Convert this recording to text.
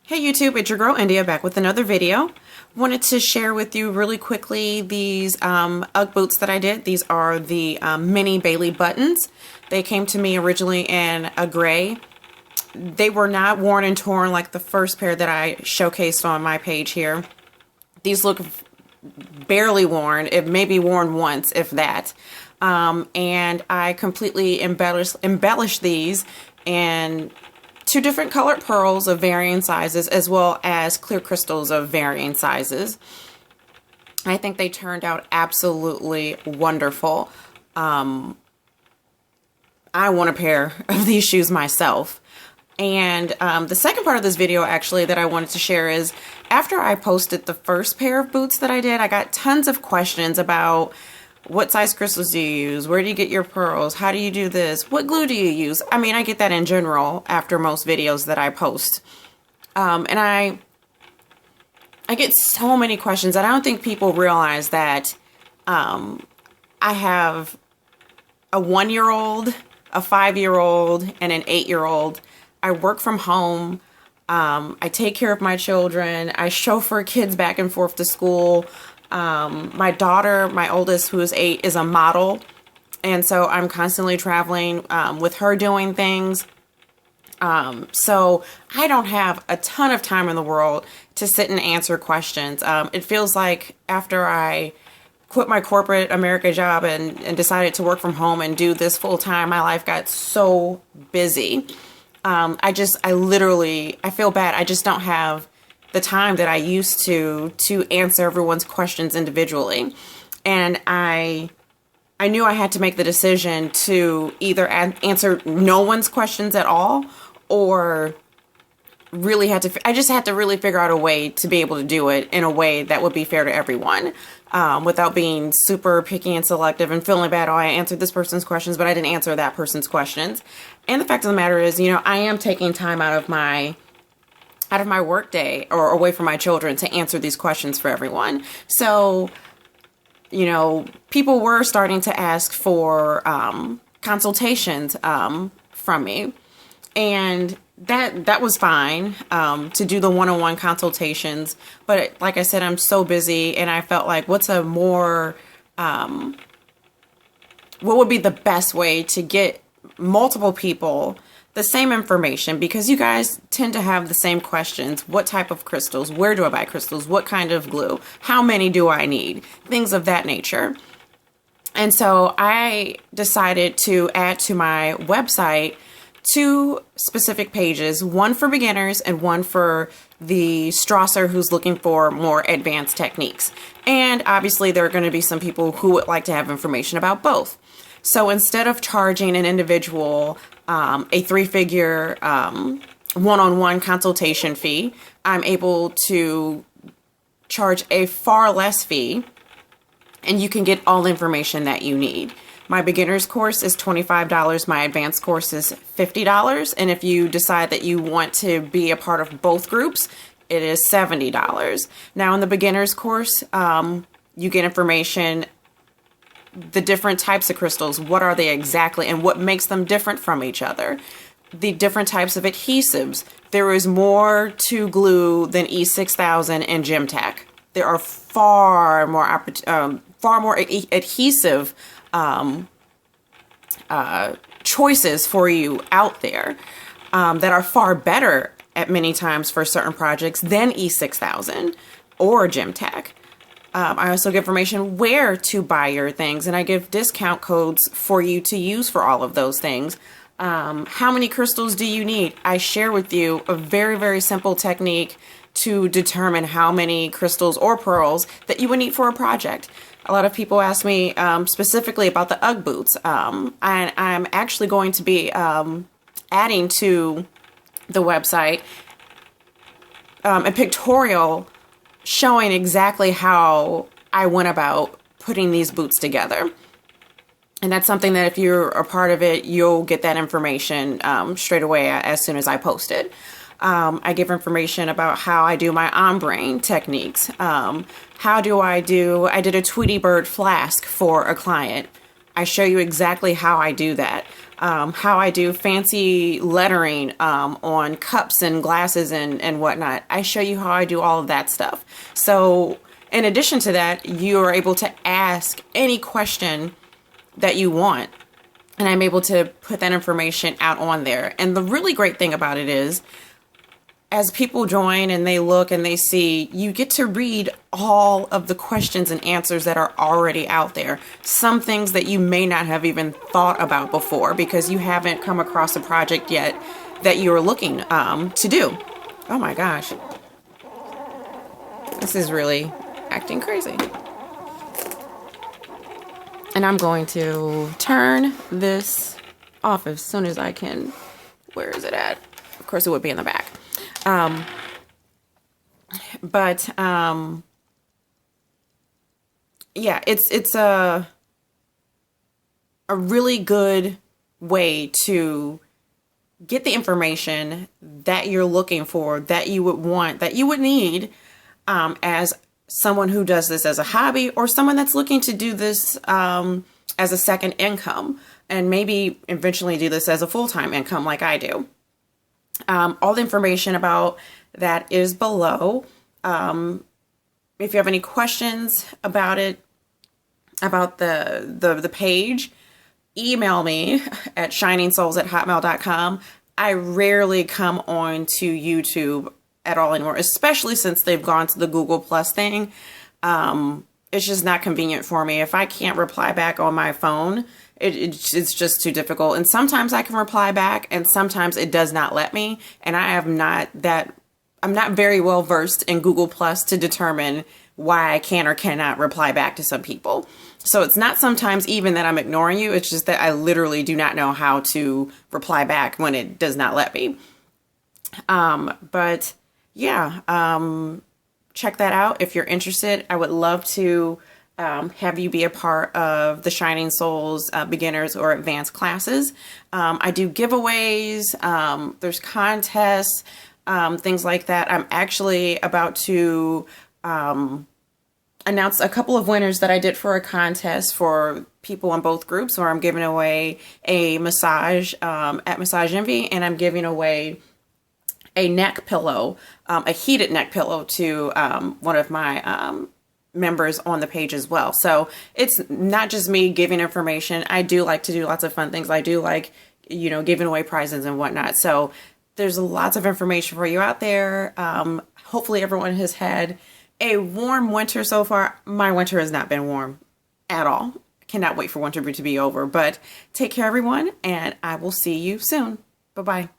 Hey YouTube, it's your girl India back with another video. Wanted to share with you really quickly these Ugg boots that I did. These are the mini Bailey buttons. They came to me originally in a gray. They were not worn and torn like the first pair that I showcased on my page here. These look barely worn, it may be worn once, if that. And I completely embellished these and two different colored pearls of varying sizes, as well as clear crystals of varying sizes. I think they turned out absolutely wonderful. I want a pair of these shoes myself. And the second part of this video actually that I wanted to share is after I posted the first pair of boots that I did, I got tons of questions about what size crystals do you use? Where do you get your pearls? How do you do this? What glue do you use? I mean, I get that in general after most videos that I post. And I get so many questions, and I don't think people realize that I have a 1-year-old, a 5-year-old, and an 8-year-old. I work from home. I take care of my children. I chauffeur kids back and forth to school. My daughter, my oldest, who is 8, is a model. And so I'm constantly traveling with her doing things. So I don't have a ton of time in the world to sit and answer questions. It feels like after I quit my corporate America job and decided to work from home and do this full time, my life got so busy. I feel bad. I just don't have the time that I used to answer everyone's questions individually. And I knew I had to make the decision to either answer no one's questions at all, or I just had to really figure out a way to be able to do it in a way that would be fair to everyone, without being super picky and selective and feeling bad. Oh, I answered this person's questions, but I didn't answer that person's questions. And the fact of the matter is, I am taking time out of my work day or away from my children to answer these questions for everyone. So, people were starting to ask for consultations from me, and that was fine to do the one-on-one consultations. But like I said, I'm so busy, and I felt like what would be the best way to get multiple people the same information, because you guys tend to have the same questions. What type of crystals? Where do I buy crystals? What kind of glue? How many do I need? Things of that nature. And so I decided to add to my website 2 specific pages, one for beginners and one for the Strasser who's looking for more advanced techniques. And obviously there are going to be some people who would like to have information about both. So instead of charging an individual a 3-figure one-on-one consultation fee, I'm able to charge a far less fee, and you can get all the information that you need. My beginner's course is $25. My advanced course is $50. And if you decide that you want to be a part of both groups, it is $70. Now in the beginner's course, you get information, the different types of crystals, what are they exactly, and what makes them different from each other. The different types of adhesives. There is more to glue than E6000 and Gem Tech. There are far more adhesive choices for you out there that are far better at many times for certain projects than E6000 or Gem Tech. I also give information where to buy your things, and I give discount codes for you to use for all of those things. How many crystals do you need? I share with you a very, very simple technique to determine how many crystals or pearls that you would need for a project. A lot of people ask me specifically about the Ugg boots, and I'm actually going to be adding to the website a pictorial showing exactly how I went about putting these boots together. And that's something that if you're a part of it, you'll get that information straight away as soon as I post it. I give information about how I do my ombre techniques. I did a Tweety Bird flask for a client. I show you exactly how I do that. how I do fancy lettering on cups and glasses and whatnot. I show you how I do all of that stuff. So in addition to that, you are able to ask any question that you want. And I'm able to put that information out on there. And the really great thing about it is, as people join and they look and they see, you get to read all of the questions and answers that are already out there. Some things that you may not have even thought about before because you haven't come across a project yet that you're looking to do. Oh my gosh. This is really acting crazy. And I'm going to turn this off as soon as I can. Where is it at? Of course it would be in the back. Yeah, it's a really good way to get the information that you're looking for, that you would want, that you would need, as someone who does this as a hobby or someone that's looking to do this, as a second income and maybe eventually do this as a full-time income like I do. All the information about that is below. If you have any questions about it, about the page, email me at shiningsouls@hotmail.com. I rarely come on to YouTube at all anymore, especially since they've gone to the Google Plus thing. It's just not convenient for me. If I can't reply back on my phone, it's just too difficult. And sometimes I can reply back and sometimes it does not let me. And I'm not very well versed in Google Plus to determine why I can or cannot reply back to some people. So it's not sometimes even that I'm ignoring you. It's just that I literally do not know how to reply back when it does not let me. But yeah, check that out if you're interested. I would love to have you be a part of the Shining Souls beginners or advanced classes. I do giveaways, there's contests, things like that. I'm actually about to announce a couple of winners that I did for a contest for people in both groups, where I'm giving away a massage at Massage Envy, and I'm giving away a neck pillow, a heated neck pillow to one of my members on the page as well. So it's not just me giving information. I do like to do lots of fun things. I do like, giving away prizes and whatnot. So there's lots of information for you out there. Hopefully everyone has had a warm winter so far. My winter has not been warm at all. Cannot wait for winter to be over, but take care everyone, and I will see you soon. Bye-bye.